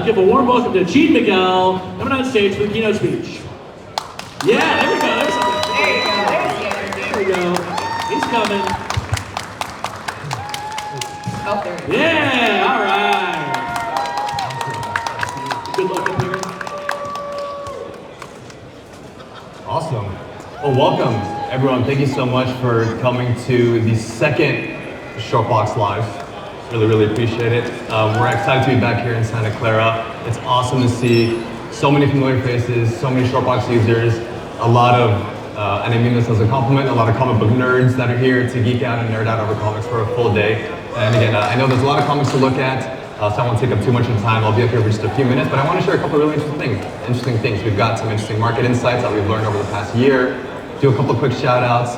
give a warm welcome to Gene Miguel, coming on stage for the keynote speech. Yeah, there we go. There's something. There you go. There's the energy. There we go. He's coming. Oh, there he is. Yeah, all right. Good luck up here. Awesome. Well, welcome everyone. Thank you so much for coming to the second Shortboxed Live. Really appreciate it. We're excited to be back here in Santa Clara. It's awesome to see so many familiar faces, so many Shortbox users, a lot of, and I mean this as a compliment, a lot of comic book nerds that are here to geek out and nerd out over comics for a full day. And again, I know there's a lot of comics to look at, so I won't take up too much of time. I'll be up here for just a few minutes, but I want to share a couple of really interesting things. We've got some interesting market insights that we've learned over the past year, do a couple of quick shout outs,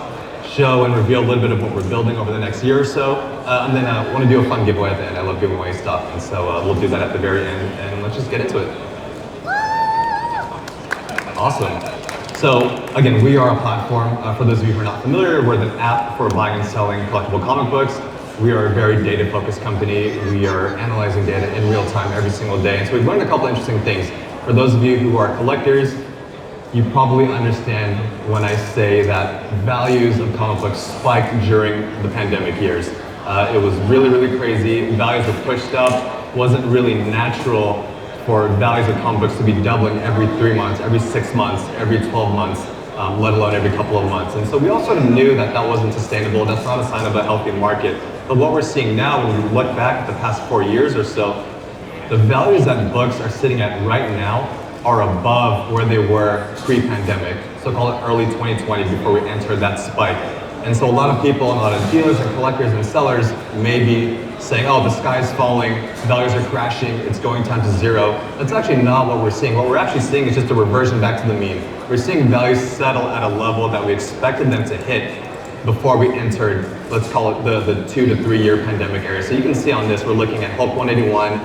show and reveal a little bit of what we're building over the next year or so, and then I want to do a fun giveaway at the end. I love giving away stuff, and so we'll do that at the very end, and let's just get into it. Awesome. So again, we are a platform, for those of you who are not familiar, we're the app for buying and selling collectible comic books. We are a very data-focused company. We are analyzing data in real time every single day, and so we've learned a couple interesting things. For those of you who are collectors, you probably understand when I say that values of comic books spiked during the pandemic years. It was really crazy. Values were pushed up. Wasn't really natural for values of comic books to be doubling every 3 months, every 6 months, every 12 months, let alone every couple of months. And so we all sort of knew that that wasn't sustainable. That's not a sign of a healthy market. But what we're seeing now, when we look back at the past 4 years or so, the values that books are sitting at right now are above where they were pre-pandemic. So call it early 2020 before we entered that spike. And so a lot of people and a lot of dealers and collectors and sellers may be saying, oh, the sky's falling, values are crashing, it's going down to zero. That's actually not what we're seeing. What we're actually seeing is just a reversion back to the mean. We're seeing values settle at a level that we expected them to hit before we entered, let's call it the 2 to 3 year pandemic era. So you can see on this, we're looking at Hulk 181,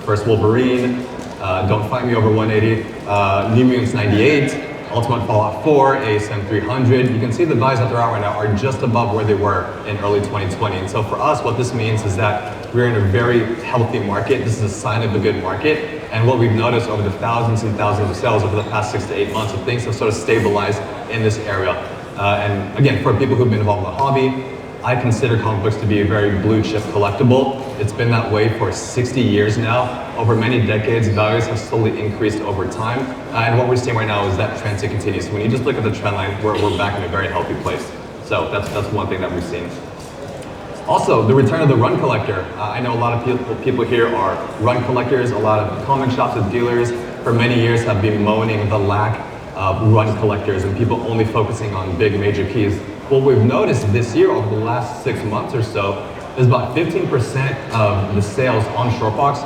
first Wolverine, Don't Fight Me Over 180, New Mutants 98, Ultimate Fallout 4, ASM 300. You can see the values that they're at right now are just above where they were in early 2020. And so for us, what this means is that we're in a very healthy market. This is a sign of a good market. And what we've noticed over the thousands and thousands of sales over the past 6 to 8 months, of things have sort of stabilized in this area. And again, for people who've been involved in the hobby, I consider comic books to be a very blue chip collectible. It's been that way for 60 years now. Over many decades, values have slowly increased over time. And what we're seeing right now is that trend to continue. So when you just look at the trend line, we're back in a very healthy place. So that's one thing that we've seen. Also, the return of the run collector. I know a lot of people here are run collectors. A lot of comic shops and dealers for many years have been moaning the lack of run collectors and people only focusing on big major keys. What we've noticed this year over the last 6 months or so is about 15% of the sales on Shortbox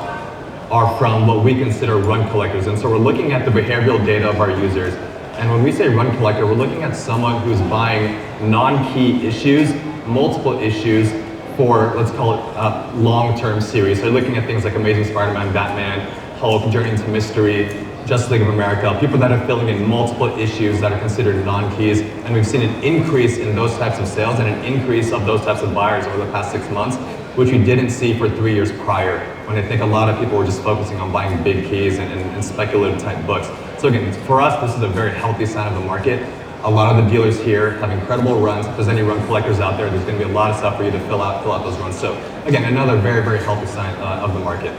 are from what we consider run collectors. And so we're looking at the behavioral data of our users. And when we say run collector, we're looking at someone who's buying non-key issues, multiple issues for, let's call it long-term series. So looking at things like Amazing Spider-Man, Batman, Hulk, Journey into Mystery, Justice League of America, people that are filling in multiple issues that are considered non-keys. And we've seen an increase in those types of sales and an increase of those types of buyers over the past 6 months, which we didn't see for 3 years prior, when I think a lot of people were just focusing on buying big keys and speculative type books. So again, for us, this is a very healthy sign of the market. A lot of the dealers here have incredible runs. If there's any run collectors out there, there's gonna be a lot of stuff for you to fill out those runs. So again, another very healthy sign of the market.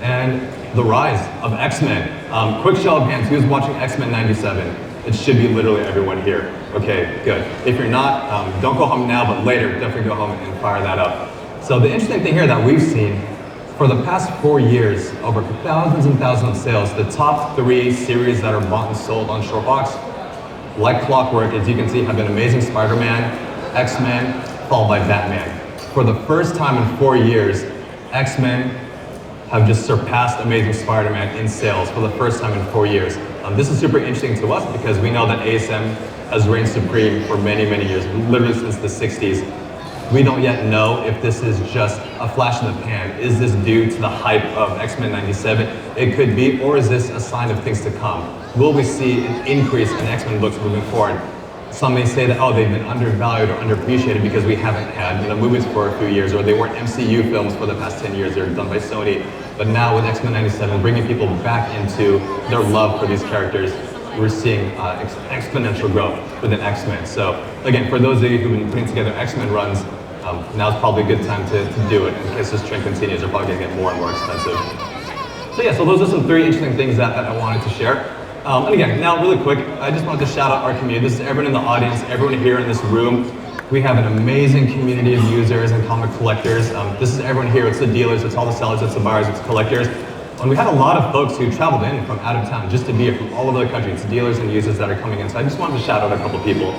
And the rise of X-Men. Quick show of hands, who's watching X-Men 97? It should be literally everyone here. Okay, good. If you're not, don't go home now, but later, definitely go home and fire that up. So the interesting thing here that we've seen, for the past 4 years, over thousands and thousands of sales, the top 3 series that are bought and sold on Shortbox, like clockwork, as you can see, have been Amazing Spider-Man, X-Men, followed by Batman. For the first time in 4 years, X-Men have just surpassed Amazing Spider-Man in sales for the first time in 4 years. This is super interesting to us because we know that ASM has reigned supreme for many years, literally since the 60s. We don't yet know if this is just a flash in the pan. Is this due to the hype of X-Men 97? It could be, or is this a sign of things to come? Will we see an increase in X-Men books moving forward? Some may say that, oh, they've been undervalued or underappreciated because we haven't had movies for a few years, or they weren't MCU films for the past 10 years. They're done by Sony. But now with X-Men 97, bringing people back into their love for these characters, we're seeing exponential growth within X-Men. So again, for those of you who've been putting together X-Men runs, now's probably a good time to do it. In case this trend continues, they're probably going to get more and more expensive. So yeah, so those are some 3 interesting things that I wanted to share. And again, now really quick, I just wanted to shout out our community. This is everyone in the audience, everyone here in this room. We have an amazing community of users and comic collectors. This is everyone here. It's the dealers, it's all the sellers, it's the buyers, it's collectors. And we had a lot of folks who traveled in from out of town just to be here from all over the country. It's dealers and users that are coming in. So I just wanted to shout out a couple people.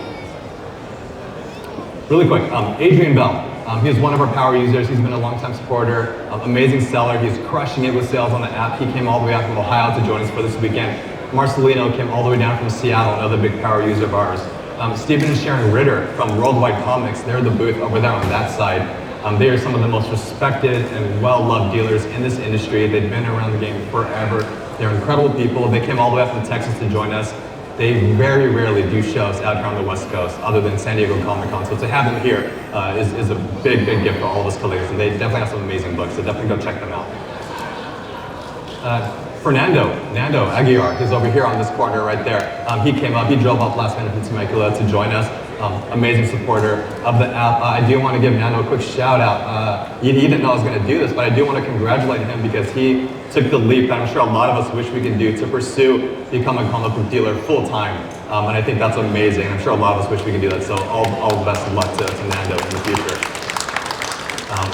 Really quick, Adrian Bell. He's one of our power users. He's been a longtime supporter, amazing seller. He's crushing it with sales on the app. He came all the way out from Ohio to join us for this weekend. Marcelino came all the way down from Seattle, another big power user of ours. Stephen and Sharon Ritter from Worldwide Comics, they're the booth over there on that side. They are some of the most respected and well-loved dealers in this industry. They've been around the game forever. They're incredible people. They came all the way up from Texas to join us. They very rarely do shows out here on the West Coast, other than San Diego Comic-Con. So to have them here is a big, big gift for all of us collectors. And they definitely have some amazing books, so definitely go check them out. Nando Aguiar, he's over here on this corner right there. He came up, he drove up last minute from Temecula to join us. Amazing supporter of the app. I do want to give Nando a quick shout out. He didn't know I was going to do this, but I do want to congratulate him because he took the leap that I'm sure a lot of us wish we could do to pursue becoming a comic book dealer full time. And I think that's amazing. I'm sure a lot of us wish we could do that. So all the best of luck to Nando in the future.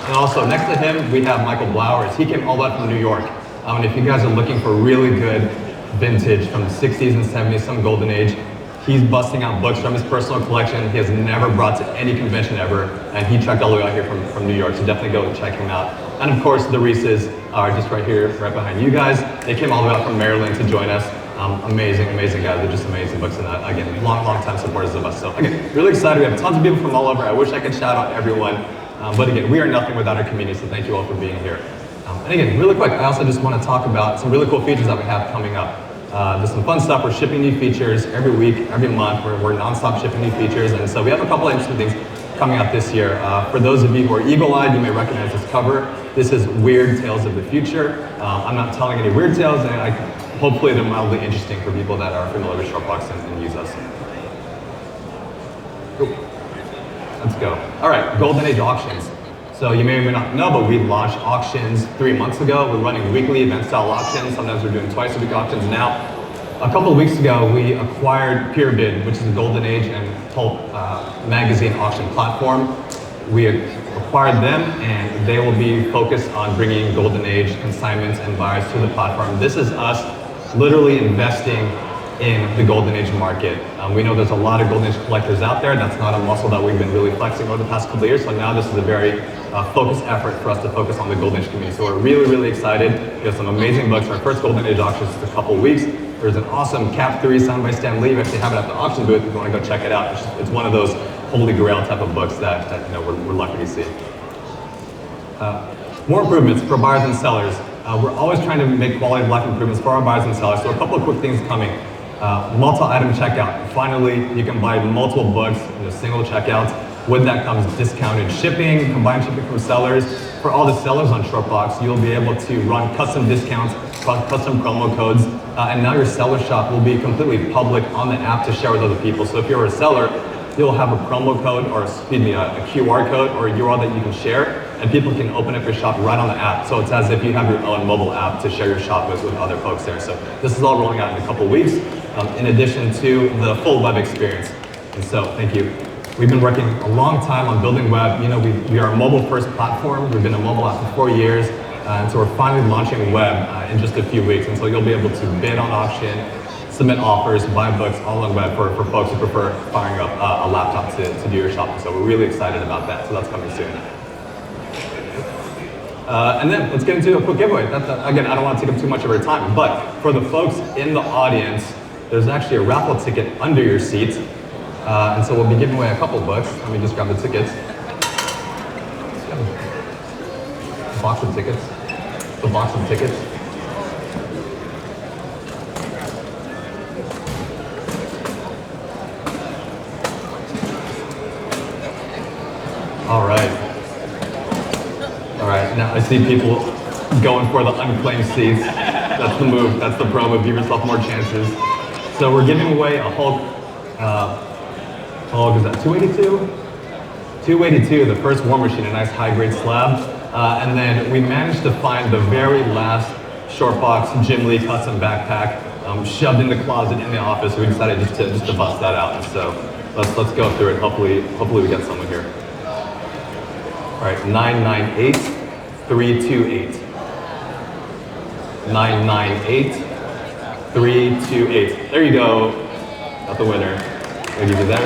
And also next to him, we have Michael Blowers. He came all the way from New York. And if you guys are looking for really good vintage from the 60s and 70s, some golden age, he's busting out books from his personal collection. He has never brought to any convention ever, and he trekked all the way out here from New York, so definitely go check him out. And of course, the Reeses are just right here, right behind you guys. They came all the way out from Maryland to join us. Amazing guys. They're just amazing books, and again, long time supporters of us. So again, really excited. We have tons of people from all over. I wish I could shout out everyone, but again, we are nothing without our community, so thank you all for being here. And again, really quick, I also just want to talk about some really cool features that we have coming up. There's some fun stuff. We're shipping new features every week, every month. We're nonstop shipping new features, and so we have a couple of interesting things coming out this year. For those of you who are eagle-eyed, you may recognize this cover. This is Weird Tales of the Future. I'm not telling any weird tales, and hopefully they're mildly interesting for people that are familiar with Shortboxed and use us. Ooh. Let's go. All right, Golden Age auctions. So you may or may not know, but we launched auctions 3 months ago. We're running weekly event-style auctions. Sometimes we're doing twice-a-week auctions now. A couple of weeks ago, we acquired PureBid, which is a Golden Age and Pulp magazine auction platform. We acquired them, and they will be focused on bringing Golden Age consignments and buyers to the platform. This is us literally investing in the Golden Age market. We know there's a lot of Golden Age collectors out there. That's not a muscle that we've been really flexing over the past couple of years. So now this is a very focused effort for us to focus on the Golden Age community. So we're really excited. We have some amazing books. Our first Golden Age auction is just a couple weeks. There's an awesome Cap 3 signed by Stan Lee. We actually have it at the auction booth if you want to go check it out. It's one of those holy grail type of books that we're lucky to see. More improvements for buyers and sellers. We're always trying to make quality of life improvements for our buyers and sellers. So a couple of quick things coming. Multi-item checkout. Finally, you can buy multiple books in a single checkout. With that comes discounted shipping, combined shipping from sellers. For all the sellers on Shortboxed, you'll be able to run custom discounts, custom promo codes, and now your seller shop will be completely public on the app to share with other people. So if you're a seller, you'll have a promo code, or excuse me, a QR code or a URL that you can share, and people can open up your shop right on the app. So it's as if you have your own mobile app to share your shop with other folks there. So this is all rolling out in a couple weeks, in addition to the full web experience. And so thank you. We've been working a long time on building web. You know, we are a mobile-first platform. We've been a mobile app for 4 years, and so we're finally launching web in just a few weeks. And so you'll be able to bid on auction, submit offers, buy books all on web for folks who prefer firing up a laptop to do your shopping. So we're really excited about that. So that's coming soon. And then let's get into a quick giveaway. Again, I don't want to take up too much of our time, but for the folks in the audience, there's actually a raffle ticket under your seat. And so we'll be giving away a couple books. Let me just grab the tickets. A box of tickets. The box of tickets. see people going for the unclaimed seats. That's the move, that's the pro move, give yourself more chances. So we're giving away a Hulk, is that 282? 282, the first War Machine, a nice high-grade slab. And then we managed to find the very last Shortboxed Jim Lee custom backpack shoved in the closet in the office. We decided just to bust that out. So let's go through it. Hopefully we get someone here. All right, 998-328. 998-328. There you go. Got the winner. I'll give you that.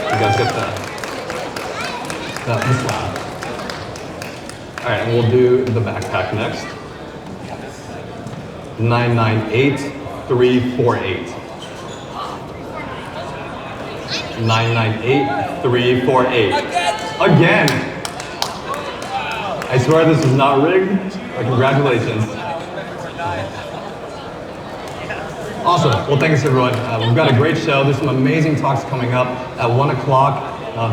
You guys get the slab. All right, and we'll do the backpack next. 998-348. 998-348. Again! I swear this is not rigged, but congratulations. Awesome, well thanks everyone. We've got a great show. There's some amazing talks coming up. At 1 o'clock,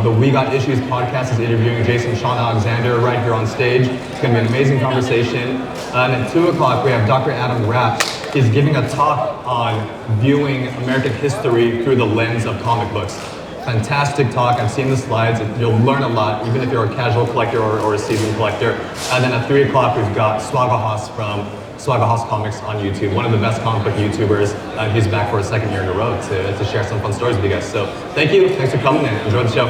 the We Got Issues podcast is interviewing Jason Sean Alexander right here on stage. It's gonna be an amazing conversation. And at 2 o'clock, we have Dr. Adam Rapp. He's giving a talk on viewing American history through the lens of comic books. Fantastic talk, I've seen the slides. You'll learn a lot, even if you're a casual collector or a seasoned collector. And then at 3 o'clock, we've got Swagahoss from Swagahoss Comics on YouTube, one of the best comic book YouTubers. He's back for a second year in a row to share some fun stories with you guys. So thank you, thanks for coming and enjoy the show.